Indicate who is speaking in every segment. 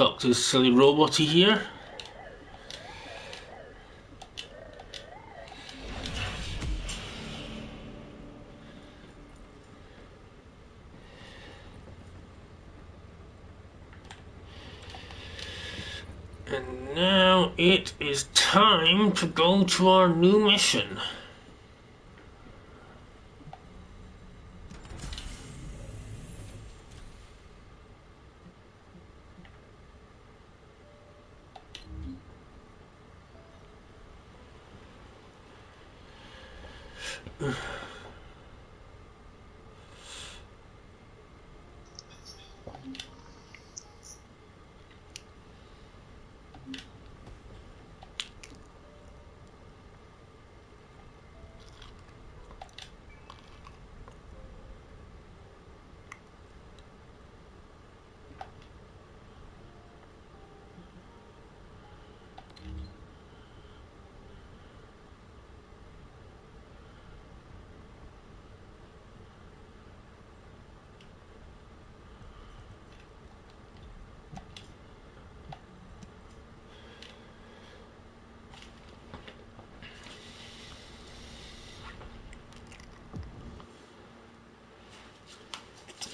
Speaker 1: Talk to this silly roboty here. And now it is time to go to our new mission.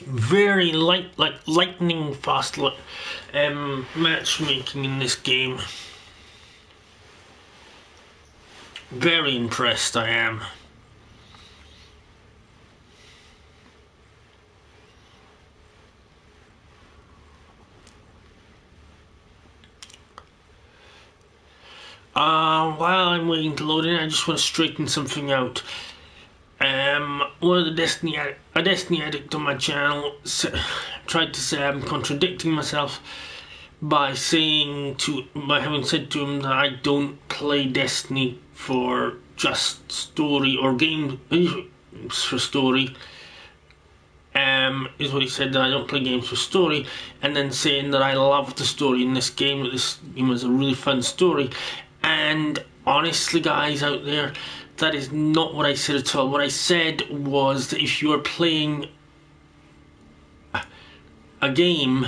Speaker 1: Very lightning fast matchmaking in this game. Very impressed I am. While I'm waiting to load in, I just want to straighten something out. One of the Destiny addict on my channel tried to say I'm contradicting myself by having said to him that I don't play Destiny for just story or games for story. Is what he said, that I don't play games for story, and then saying that I love the story in this game, that this game was a really fun story. And honestly, guys out there, that is not what I said at all. What I said was that if you are playing a game,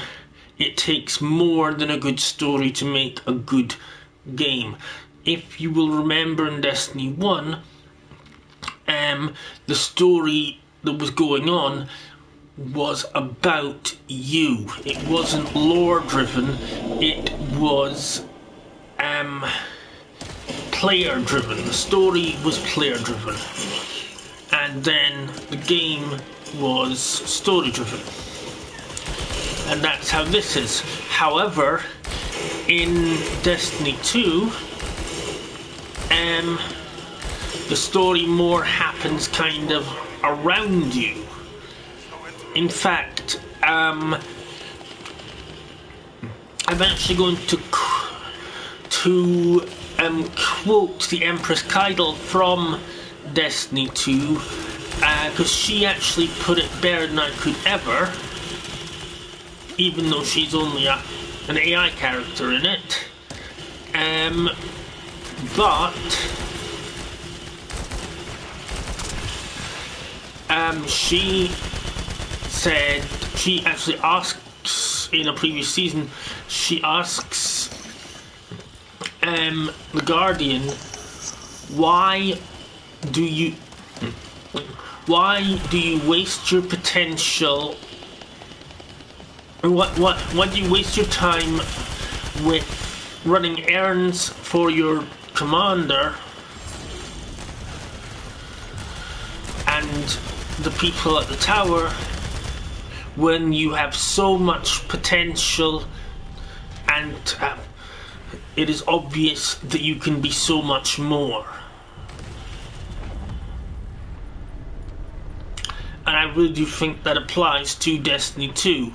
Speaker 1: it takes more than a good story to make a good game. If you will remember in Destiny 1, the story that was going on was about you. It wasn't lore driven, it was player driven. The story was player driven, and then the game was story driven, and that's how this is. However, in Destiny 2, the story more happens kind of around you. In fact, I'm actually going to quote the Empress Kydal from Destiny 2, because she actually put it better than I could ever, even though she's only an AI character in it. But she said, she actually asks in a previous season, she asks the Guardian, why do you waste your potential, or why do you waste your time with running errands for your commander and the people at the tower when you have so much potential, and it is obvious that you can be so much more. And I really do think that applies to Destiny 2.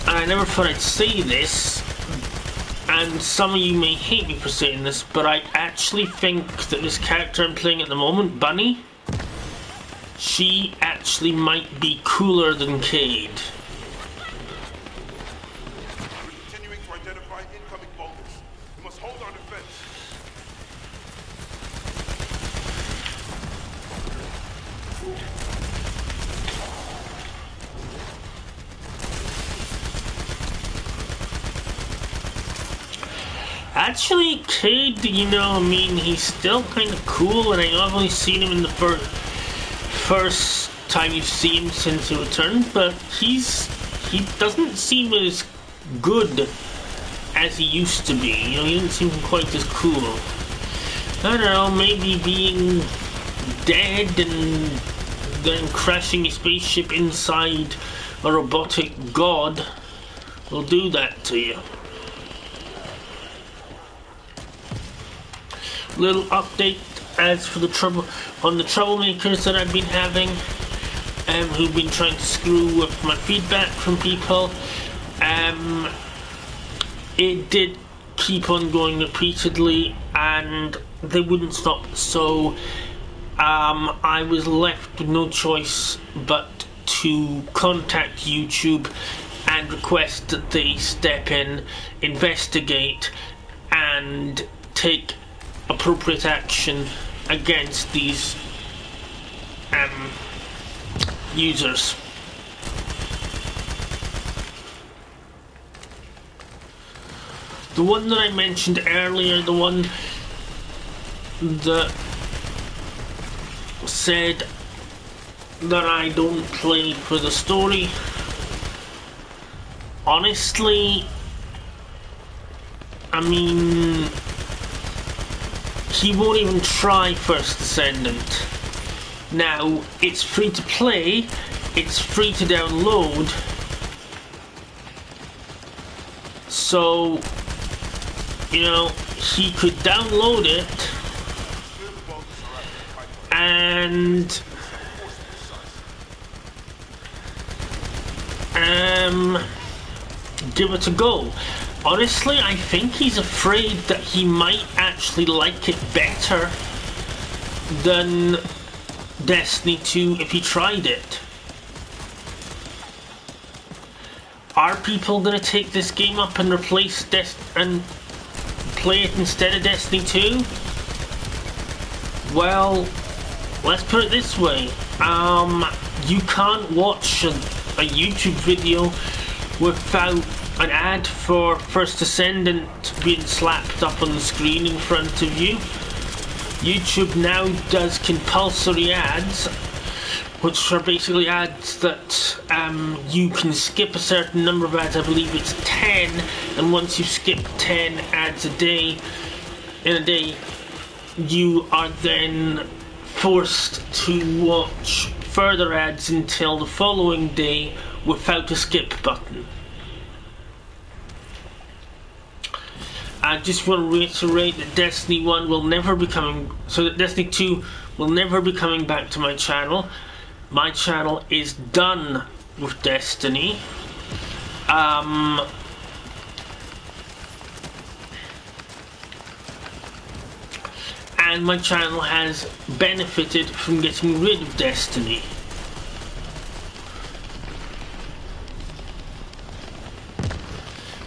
Speaker 1: I never thought I'd say this, and some of you may hate me for saying this, but I actually think that this character I'm playing at the moment, Bunny, she actually might be cooler than Cade.
Speaker 2: Continuing to identify incoming bombers. We must hold our defense.
Speaker 1: Actually, Cade, you know, I mean, he's still kind of cool, and I've only seen him in the first time you've seen him since he returned, but he doesn't seem as good as he used to be. You know, he doesn't seem quite as cool. I don't know, maybe being dead and then crashing a spaceship inside a robotic god will do that to you. Little update as for the troublemakers that I've been having, who've been trying to screw with my feedback from people. It did keep on going repeatedly, and they wouldn't stop. So I was left with no choice but to contact YouTube and request that they step in, investigate, and take appropriate action against these users. The one that I mentioned earlier, the one that said that I don't play for the story, honestly, I mean, he won't even try First Descendant. Now, it's free to play, it's free to download, so, you know, he could download it and give it a go. Honestly, I think he's afraid that he might actually like it better than Destiny 2 if he tried it. Are people gonna take this game up and replace and play it instead of Destiny 2? Well, let's put it this way. You can't watch a YouTube video without an ad for First Descendant being slapped up on the screen in front of you. YouTube now does compulsory ads, which are basically ads that you can skip a certain number of ads. I believe it's 10, and once you've skipped 10 ads in a day, you are then forced to watch further ads until the following day without a skip button. I just want to reiterate that Destiny 1 will never be coming, so that Destiny 2 will never be coming back to my channel. My channel is done with Destiny. And my channel has benefited from getting rid of Destiny.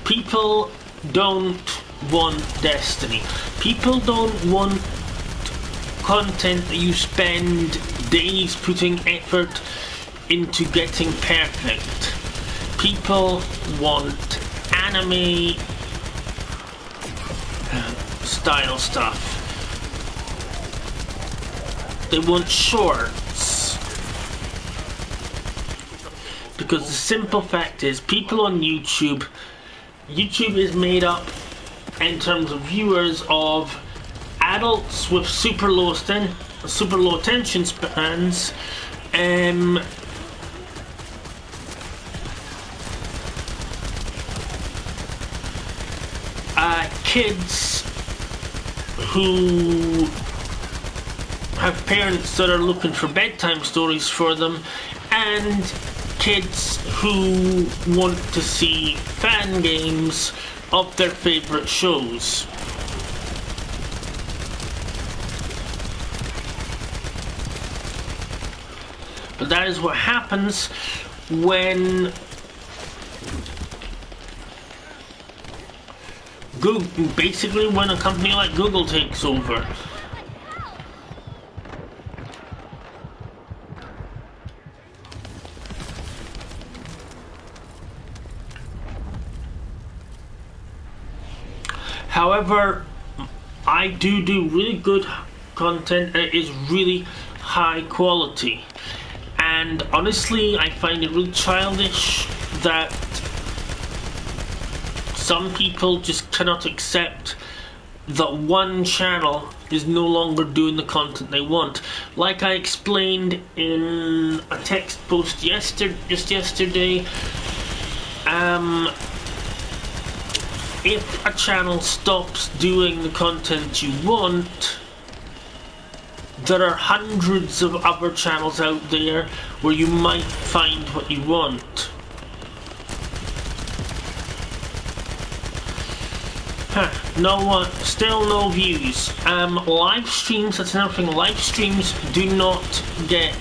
Speaker 1: People don't want Destiny. People don't want content that you spend days putting effort into getting perfect. People want anime style stuff. They want shorts. Because the simple fact is, people on YouTube is made up in terms of viewers of adults with super low attention spans, kids who have parents that are looking for bedtime stories for them, and kids who want to see fan games of their favorite shows. But that is what happens when Google, basically when a company like Google takes over. However, I do really good content that is really high quality. And honestly, I find it really childish that some people just cannot accept that one channel is no longer doing the content they want. Like I explained in a text post just yesterday, if a channel stops doing the content you want, there are hundreds of other channels out there where you might find what you want. No one, still no views. Live streams, that's another thing. Live streams do not get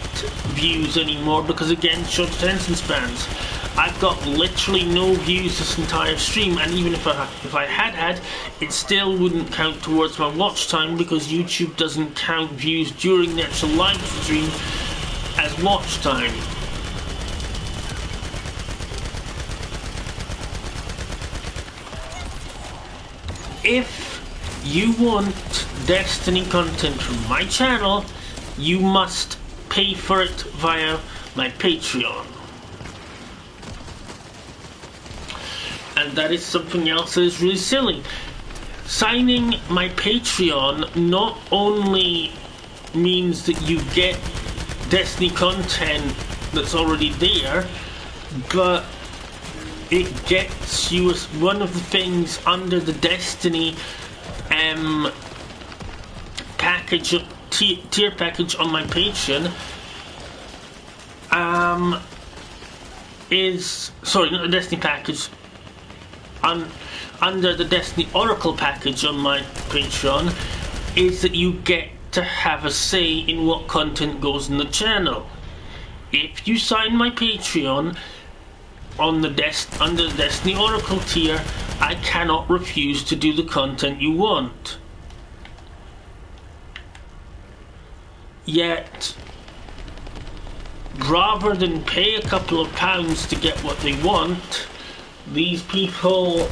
Speaker 1: views anymore because, again, short attention spans. I've got literally no views this entire stream, and even if I had, it still wouldn't count towards my watch time because YouTube doesn't count views during the actual live stream as watch time. If you want Destiny content from my channel, you must pay for it via my Patreon. And that is something else that is really silly. Signing my Patreon not only means that you get Destiny content that's already there, but it gets you as one of the things under the Destiny package, tier package on my Patreon. Sorry, not the Destiny package. Under the Destiny Oracle package on my Patreon, is that you get to have a say in what content goes in the channel. If you sign my Patreon on the under the Destiny Oracle tier, I cannot refuse to do the content you want. Yet, rather than pay a couple of pounds to get what they want, these people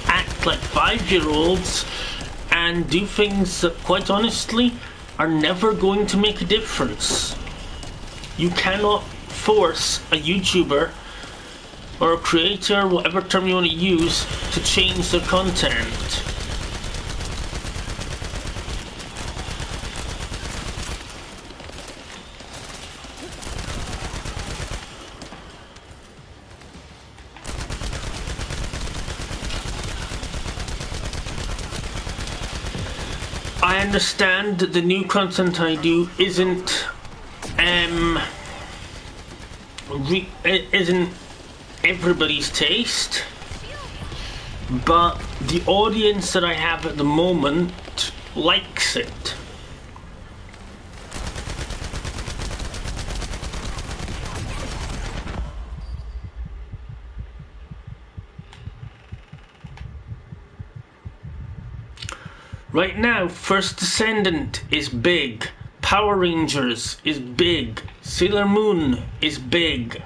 Speaker 1: act like 5-year-olds and do things that, quite honestly, are never going to make a difference. You cannot force a YouTuber or a creator, whatever term you want to use, to change their content. I understand that the new content I do isn't everybody's taste, but the audience that I have at the moment likes it. Right now, First Descendant is big, Power Rangers is big, Sailor Moon is big.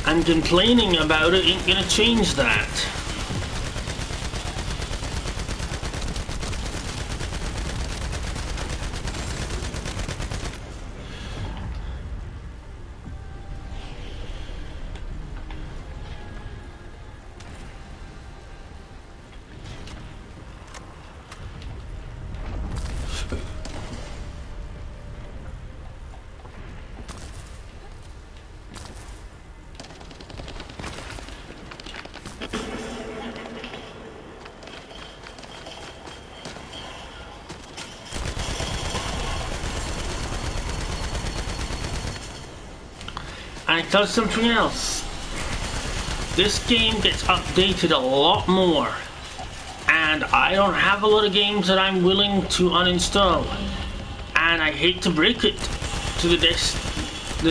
Speaker 1: And complaining about it ain't gonna change that. I tell something else. This game gets updated a lot more, and I don't have a lot of games that I'm willing to uninstall. And I hate to break it to the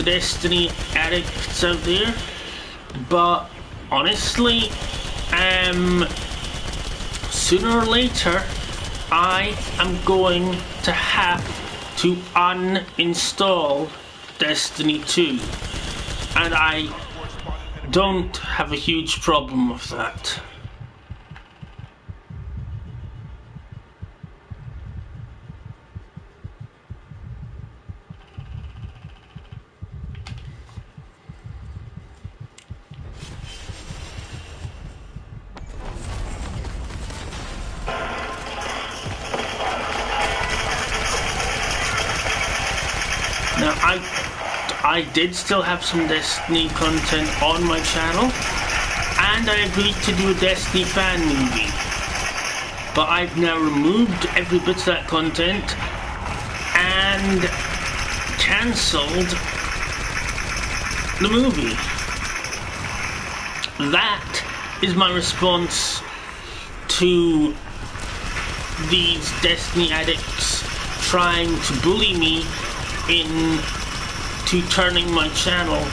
Speaker 1: Destiny addicts out there, but honestly, sooner or later, I am going to have to uninstall Destiny 2, and I don't have a huge problem with that. Now, I did still have some Destiny content on my channel, and I agreed to do a Destiny fan movie. But I've now removed every bit of that content and cancelled the movie. That is my response to these Destiny addicts trying to bully me into turning my channel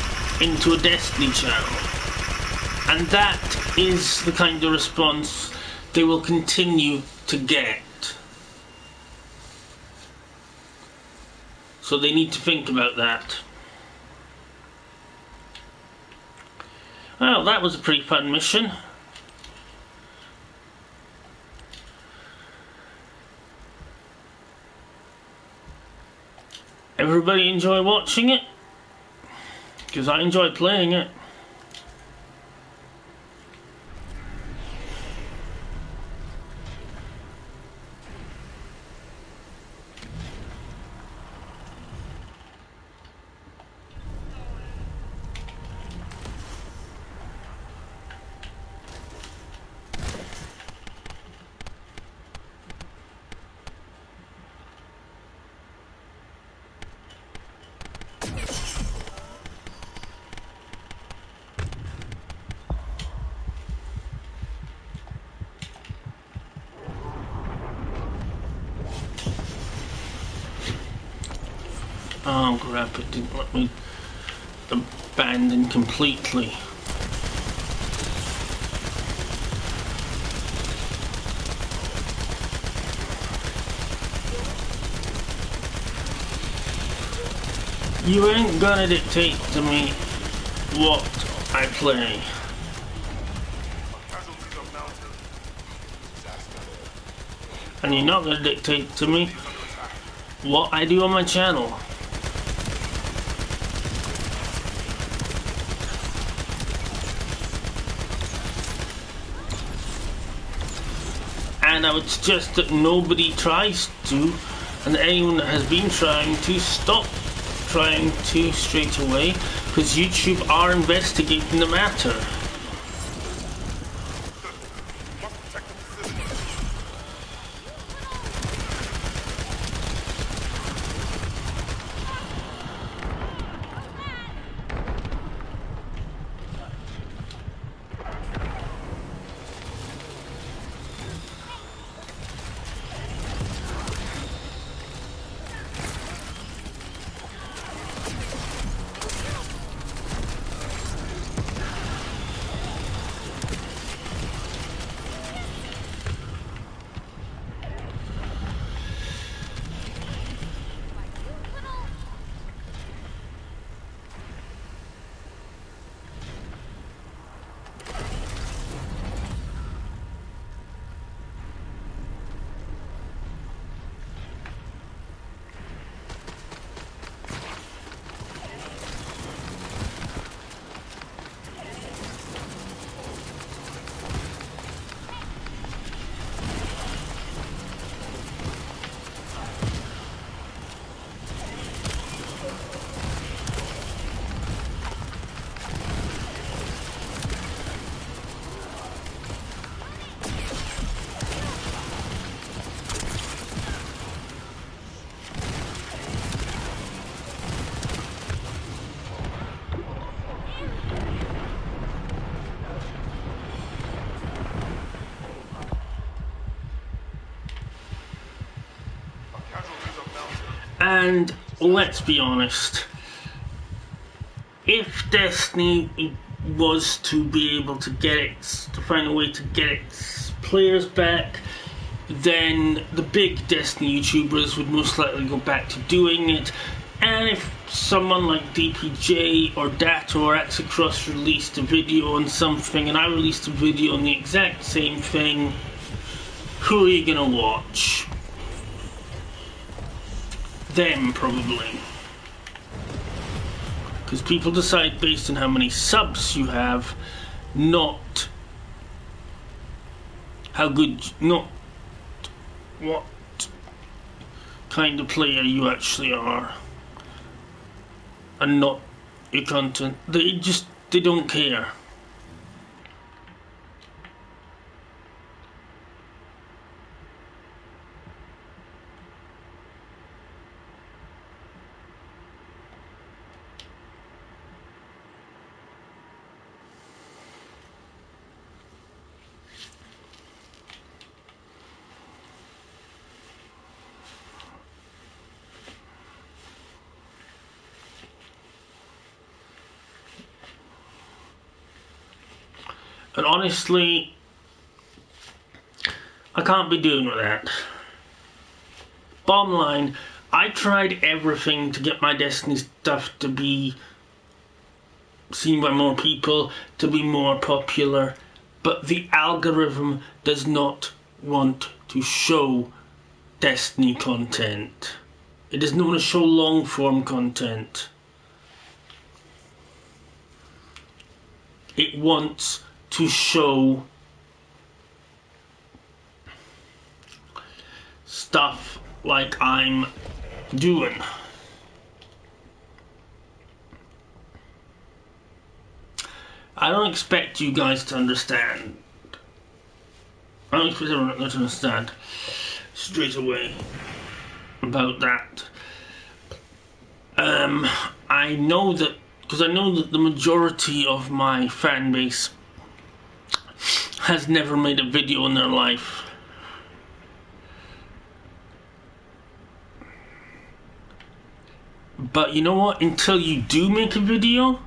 Speaker 1: into a Destiny channel. And that is the kind of response they will continue to get. So they need to think about that. Well, that was a pretty fun mission. Everybody enjoy watching it? Because I enjoy playing it. Oh crap, it didn't let me abandon completely. You ain't gonna dictate to me what I play. And you're not gonna dictate to me what I do on my channel. And I would suggest that nobody tries to, and anyone that has been trying to, stop trying to straight away, because YouTube are investigating the matter. And let's be honest, if Destiny was to be able to to find a way to get its players back, then the big Destiny YouTubers would most likely go back to doing it. And if someone like DPJ or Data or Axacross released a video on something and I released a video on the exact same thing, who are you gonna watch? Them, probably. Because people decide based on how many subs you have, not how good, not what kind of player you actually are, and not your content. They don't care. And honestly, I can't be doing with that. Bottom line, I tried everything to get my Destiny stuff to be seen by more people, to be more popular, but the algorithm does not want to show Destiny content. It does not want to show long form content. It wants to show stuff like I'm doing. I don't expect you guys to understand. I don't expect everyone to understand straight away about that. I know that, because I know that the majority of my fan base has never made a video in their life. But you know what? Until you do make a video,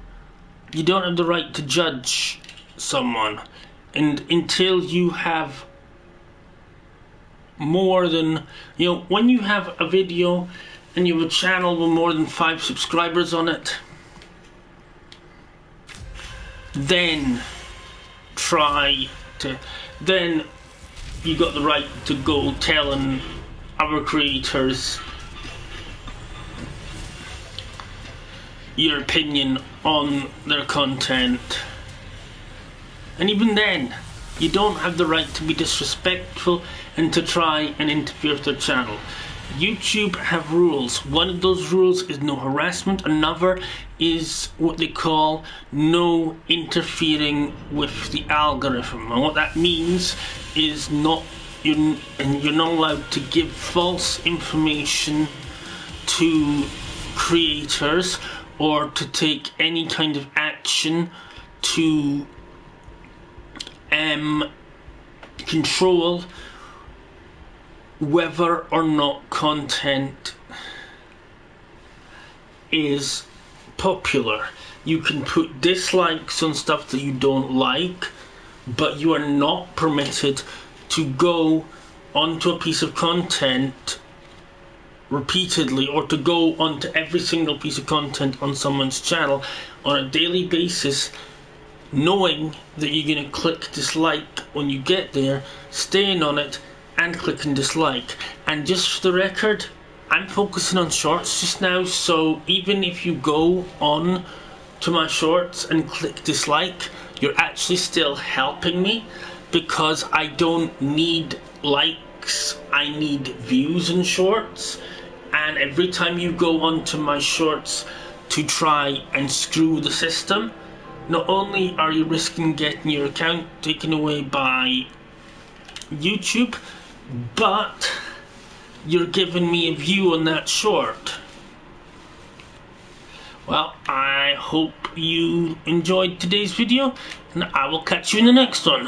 Speaker 1: you don't have the right to judge someone. And until you have more than, when you have a video and you have a channel with more than 5 subscribers on it, then then you got the right to go telling other creators your opinion on their content. And even then, you don't have the right to be disrespectful and to try and interfere with their channel. YouTube have rules. One of those rules is no harassment. Another is what they call no interfering with the algorithm. And what that means is you're not allowed to give false information to creators or to take any kind of action to control whether or not content is popular. You can put dislikes on stuff that you don't like, but you are not permitted to go onto a piece of content repeatedly, or to go onto every single piece of content on someone's channel on a daily basis, knowing that you're going to click dislike when you get there, staying on it and clicking dislike. And just for the record, I'm focusing on shorts just now, so even if you go on to my shorts and click dislike, you're actually still helping me, because I don't need likes, I need views in shorts. And every time you go onto my shorts to try and screw the system, not only are you risking getting your account taken away by YouTube, but you're giving me a view on that short. Well, I hope you enjoyed today's video, and I will catch you in the next one.